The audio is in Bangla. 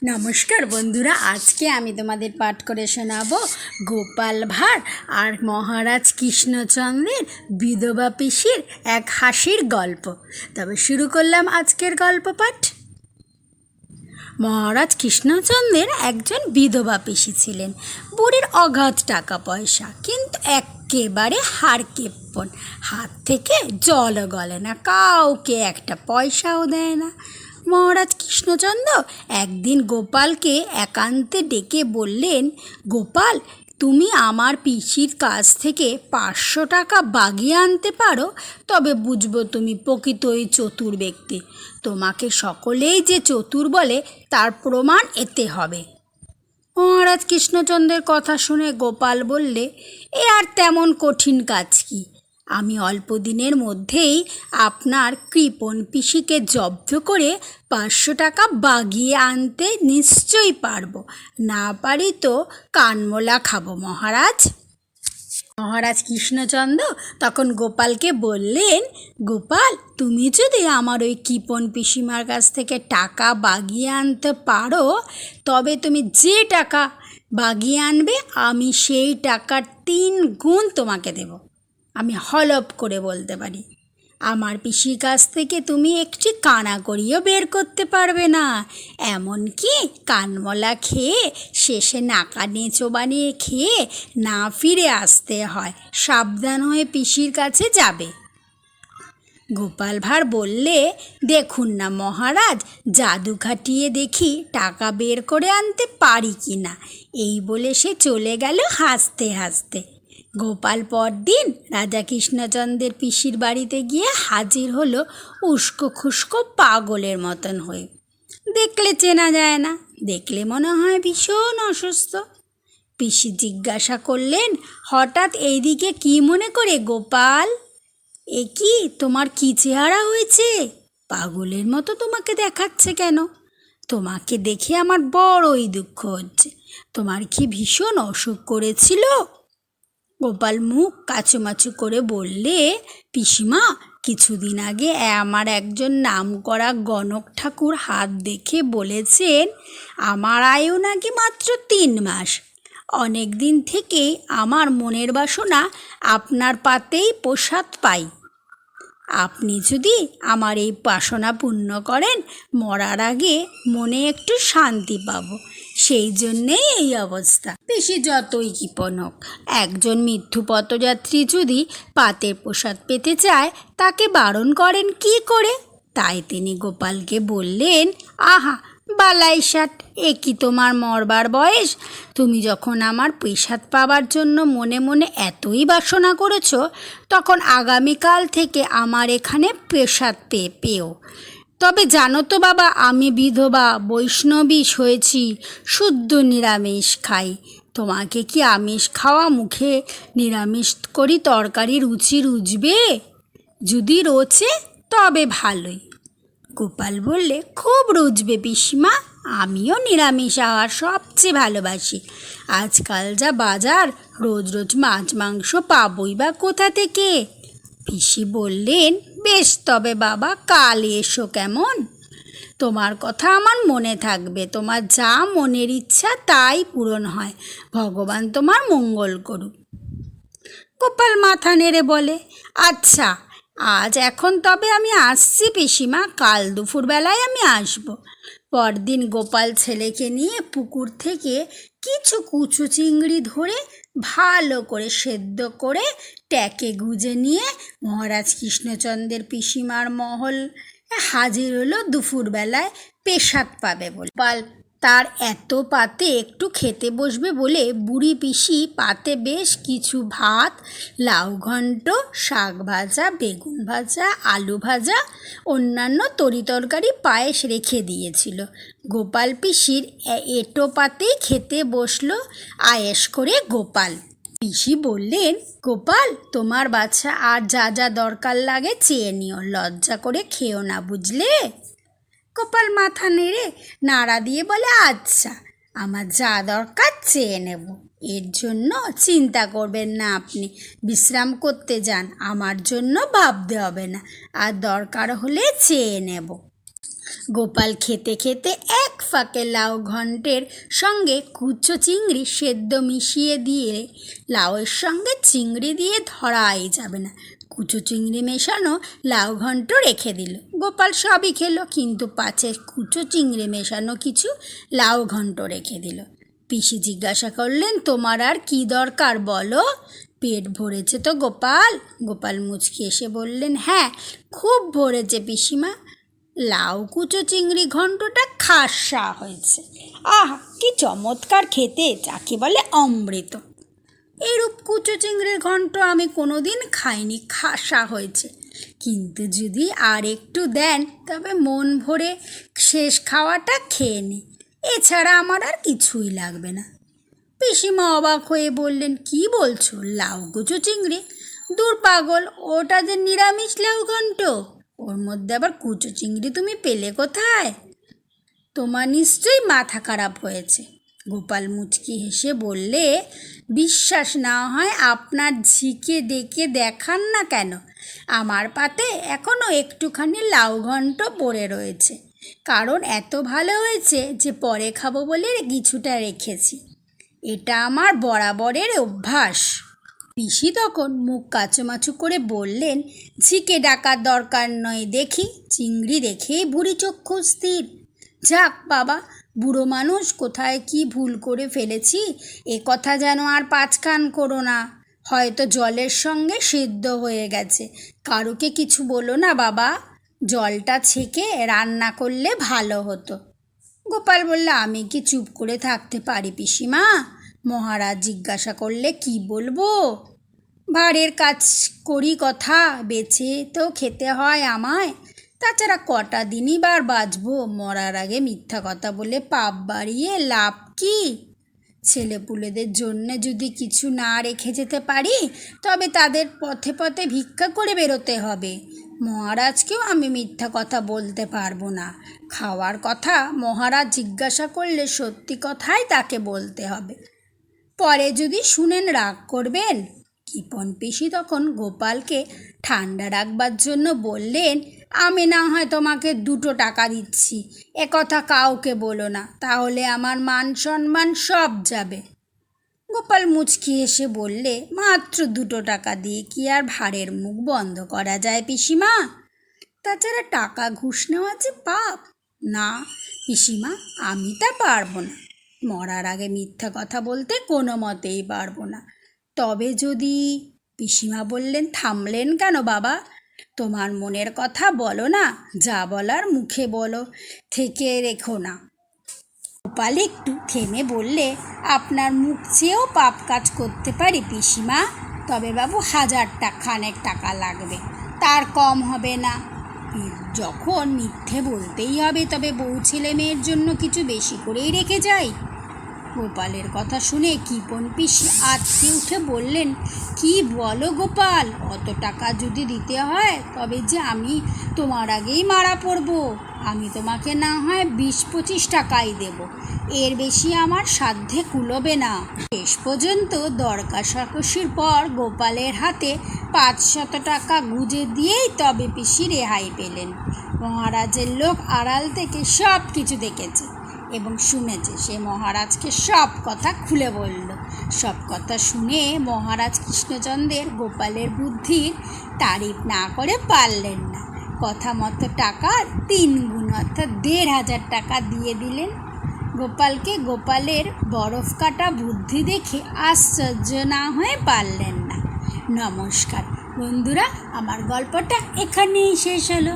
নমস্কার বন্ধুরা, আজকে আমি তোমাদের পাঠ করে শোনাবো গোপাল ভাঁড় আর মহারাজ কৃষ্ণচন্দ্রের বিধবা পিসির এক হাসির গল্প। তবে শুরু করলাম আজকের গল্প পাঠ। মহারাজ কৃষ্ণচন্দ্রের একজন বিধবা পিসি ছিলেন। বুড়ির অগাধ টাকা পয়সা, কিন্তু একেবারে হাড়কেপ্পন, হাত থেকে জলও গলে না, কাউকে একটা পয়সাও দেয় না। মহারাজ কৃষ্ণচন্দ্র একদিন গোপালকে একান্তে ডেকে বললেন, গোপাল, তুমি আমার পিসির কাছ থেকে 500 টাকা বাগিয়ে আনতে পারো, তবে বুঝবো তুমি প্রকৃতই চতুর ব্যক্তি। তোমাকে সকলেই যে চতুর বলে তার প্রমাণ এতে হবে। মহারাজ কৃষ্ণচন্দ্রের কথা শুনে গোপাল বললে, এ আর তেমন কঠিন কাজ কি? আমি অল্প দিনের মধ্যেই আপনার কৃপণ পিসিকে জব্দ করে 500 টাকা বাগিয়ে আনতে নিশ্চয়ই পারবো। না পারি তো কানমোলা খাবো মহারাজ। মহারাজ কৃষ্ণচন্দ্র তখন গোপালকে বললেন, গোপাল, তুমি যদি আমার ওই কৃপণ পিসিমার কাছ থেকে টাকা বাগিয়ে আনতে পারো, তবে তুমি যে টাকা বাগিয়ে আনবে আমি সেই টাকার 3 গুণ তোমাকে দেব। আমি হলপ করে বলতে পারি, আমার পিসির কাছ থেকে তুমি একটি কানাকড়িও বের করতে পারবে না। এমনকি কানমলা খেয়ে শেষে নাকা নেচো বানিয়ে খেয়ে না ফিরে আসতে হয়। সাবধান হয়ে পিসির কাছে যাবে। গোপাল ভাঁড় বললে, দেখুন না মহারাজ, জাদু খাটিয়ে দেখি টাকা বের করে আনতে পারি কি না। এই বলে সে চলে গেল হাসতে হাসতে। গোপাল পরদিন রাজা কৃষ্ণচন্দ্রের পিসির বাড়িতে গিয়ে হাজির হলো উস্কো খুস্কো পাগলের মতন হয়ে। দেখলে চেনা যায় না, দেখলে মনে হয় ভীষণ অসুস্থ। পিসি জিজ্ঞাসা করলেন, হঠাৎ এইদিকে কি মনে করে গোপাল? এ কি, তোমার কি চেহারা হয়েছে? পাগলের মতো তোমাকে দেখাচ্ছে কেন? তোমাকে দেখে আমার বড়ই দুঃখ হচ্ছে। তোমার কি ভীষণ অসুখ করেছিল? গোপাল মুখ কাচুমাচু করে বললে, পিসিমা, কিছুদিন আগে আমার একজন নামকরা গণক ঠাকুর হাত দেখে বলেছেন আমার আয়ু নাকি মাত্র 3 মাস। অনেক দিন থেকেই আমার মনের বাসনা আপনার পাতেই প্রসাদ পাই। আপনি যদি আমার এই বাসনা পূর্ণ করেন, মরার আগে মনে একটু শান্তি পাবো, সেই জন্যেই এই অবস্থা। পিসি যতই কৃপণ হোক, একজন মৃত্যু পথযাত্রী যদি পাতের প্রসাদ পেতে চায়, তাকে বারণ করেন কি করে? তাই তিনি গোপালকে বললেন, আহা বালাই ষাট, এ কি তোমার মরবার বয়স? তুমি যখন আমার প্রসাদ পাবার জন্য মনে মনে এতই বাসনা করেছ, তখন আগামীকাল থেকে আমার এখানে প্রসাদ পেও। তবে জানো তো বাবা, আমি বিধবা বৈষ্ণবী হয়েছি, শুদ্ধ নিরামিষ খাই। তোমাকে কি আমিষ খাওয়া মুখে নিরামিষ করি তরকারি রুচি রুচবে? যদি রোচে তবে ভালোই। গোপাল বললে, খুব রুচবে পিসিমা, আমিও নিরামিষ আহার সবচেয়ে ভালোবাসি। আজকাল যা বাজার, রোজ রোজ মাছ মাংস পাবই বা কোথা থেকে? পিসি বললেন, বেশ তবে বাবা, কাল এসো কেমন? তোমার কথা আমার মনে থাকবে। তোমার যা মনের ইচ্ছা তাই পূরণ হয়। ভগবান তোমার মঙ্গল করুক। গোপাল মাথা নেড়ে বলে, আচ্ছা, আজ এখন তবে আমি আসছি পিসিমা, কাল দুপুরবেলায় আমি আসব। পরদিন গোপাল ছেলেকে নিয়ে পুকুর থেকে কিছু কুচু চিংড়ি ধরে ভালো করে সেদ্ধ করে ট্যাকে গুজে নিয়ে মহারাজ কৃষ্ণচন্দ্রের পিসিমার মহল হাজির হলো দুপুরবেলায় পেশাদ পাবে বলে। গোপাল তার এত পাতে একটু খেতে বসবে বলে বুড়ি পিসি পাতে বেশ কিছু ভাত, লাউ ঘণ্ট, শাক ভাজা, বেগুন ভাজা, আলু ভাজা, অন্যান্য তরিতরকারি, পায়েস রেখে দিয়েছিল। গোপাল পিসির এটো পাতেই খেতে বসলো আয়েশ করে গোপাল। পিসি বললেন, গোপাল, তোমার বাচ্চা আর যা যা দরকার লাগে চেয়ে নিও, লজ্জা করে খেও না, বুঝলে? গোপাল মাথা নেড়ে নাড়া দিয়ে বলে, আচ্ছা, আমার যা দরকার চেয়ে নেব, এর জন্য চিন্তা করবেন না। আপনি বিশ্রাম করতে যান, আমার জন্য ভাবতে হবে না, আর দরকার হলে চেয়ে নেব। গোপাল খেতে খেতে এক ফাঁকে লাউ ঘন্টের সঙ্গে কুচো চিংড়ি সেদ্ধ মিশিয়ে দিয়ে লাউয়ের সঙ্গে চিংড়ি দিয়ে ধরাই যাবে না কুচো চিংড়ি মেশানো লাউ ঘন্ট রেখে দিল। গোপাল সবই খেলো, কিন্তু পাছে কুচো চিংড়ি মেশানো কিছু লাউ ঘন্ট রেখে দিল। পিসি জিজ্ঞাসা করলেন, তোমার আর কি দরকার বলো? পেট ভরেছে তো গোপাল? গোপাল মুচকি এসে বললেন, হ্যাঁ, খুব ভরেছে পিসিমা। লাউ কুচো চিংড়ি ঘন্টটা খাসা হয়েছে। আহ, কি চমৎকার খেতে, যাকে বলে অমৃত। এইরূপ কুচো চিংড়ির ঘন্ট আমি কোনোদিন খাইনি, খাসা হয়েছে। কিন্তু যদি আর একটু দেন তবে মন ভরে শেষ খাওয়াটা খেয়ে নি, এছাড়া আমার আর কিছুই লাগবে না। পিসিমা অবাক হয়ে বললেন, কি বলছো, লাউ কুচো চিংড়ি? দূর পাগল, ওটা যে নিরামিষ লাউ ঘন্ট, ওর মধ্যে আবার কুচো চিংড়ি তুমি পেলে কোথায়? তোমার নিশ্চয়ই মাথা খারাপ হয়েছে। গোপাল মুচকি হেসে বললে, বিশ্বাস না হয় আপনার ঝিকে ডেকে দেখান না কেন, আমার পাতে এখনও একটুখানি লাউ ঘন্ট পড়ে রয়েছে। কারণ এত ভালো হয়েছে যে পরে খাবো বলে কিছুটা রেখেছি। এটা আমার বরাবরের অভ্যাস। পিসি তখন মুখ কাচুমাচু করে বললেন, ঝিকে ডাকার দরকার নয়, দেখি চিংড়ি দেখেই বুড়ি চক্ষু স্থির। যাক বাবা, বুড়ো মানুষ, কোথায় কি ভুল করে ফেলেছি এ কথা যেন আর পাঁচকান করো না। হয়তো জলের সঙ্গে সিদ্ধ হয়ে গেছে, কারুকে কিছু বলো না বাবা। জলটা ছেঁকে রান্না করলে ভালো হতো। গোপাল বলল, আমি কি চুপ করে থাকতে পারি পিসিমা? মহারাজ জিজ্ঞাসা করলে কি বলবো? ভাঁড়ের কাজ করি কথা, বেছে তো খেতে হয় আমায়। তাছাড়া কটা দিনই বার বাঁচবো, মরার আগে মিথ্যা কথা বলে পাপ বাড়িয়ে লাভ কি? ছেলেপুলেদের জন্যে যদি কিছু না রেখে যেতে পারি তবে তাদের পথে পথে ভিক্ষা করে বেরোতে হবে। মহারাজকেও আমি মিথ্যা কথা বলতে পারবো না। খাওয়ার কথা মহারাজ জিজ্ঞাসা করলে সত্যি কথাই তাকে বলতে হবে, পরে যদি শুনেন রাগ করবেন। কিপন পিসি তখন গোপালকে ঠান্ডা রাখবার জন্য বললেন, আমি না হয় তোমাকে 2 টাকা দিচ্ছি, কথা কাউকে বলো না, তাহলে আমার মান সম্মান সব যাবে। গোপাল মুচকি এসে বললে, মাত্র 2 টাকা দিয়ে কি আর ভাঁড়ের মুখ বন্ধ করা যায় পিসিমা? তাছাড়া টাকা ঘুষ নেওয়া যে পাপ। না পিসিমা, আমি তা পারবো না। মরার আগে মিথ্যা কথা বলতে কোনো মতেই পারবো না। তবে যদি... পিসিমা বললেন, থামলেন কেন বাবা? তোমার মনের কথা বলো না, যা বলার মুখে বলো, থেকে রেখো না। গোপাল একটু থেমে বললে, আপনার মুখ চেয়েও পাপ কাজ করতে পারি পিসিমা, তবে বাবু 1000 খানেক টাকা লাগবে, তার কম হবে না। যখন মিথ্যে বলতেই হবে তবে বউ ছেলে মেয়ের জন্য কিছু বেশি করেই রেখে যাই। গোপালের কথা শুনে কিপন পিসি আঁতকে উঠে বললেন, কি বলো গোপাল, অত টাকা যদি দিতে হয় তবে যে আমি তোমার আগেই মারা পড়ব। আমি তোমাকে না হয় 20-25 টাকাই দেব, এর বেশি আমার সাধ্যে কুলোবে না। শেষ পর্যন্ত দর কষাকষির পর গোপালের হাতে 500 টাকা গুঁজে দিয়েই তবে পিসি রেহাই পেলেন। মহারাজের লোক আড়াল থেকে সব কিছু দেখেছে এবং শুনেছে। সে মহারাজকে সব কথা খুলে বলল। সব কথা শুনে মহারাজ কৃষ্ণচন্দ্রের গোপালের বুদ্ধির তারিফ না করে পারলেন না। কথা মতো টাকার 3 গুণ অর্থাৎ 1500 টাকা দিয়ে দিলেন গোপালকে। গোপালের বরফ কাটা বুদ্ধি দেখে আশ্চর্য না হয়ে পারলেন না। নমস্কার বন্ধুরা, আমার গল্পটা এখানেই শেষ হলো।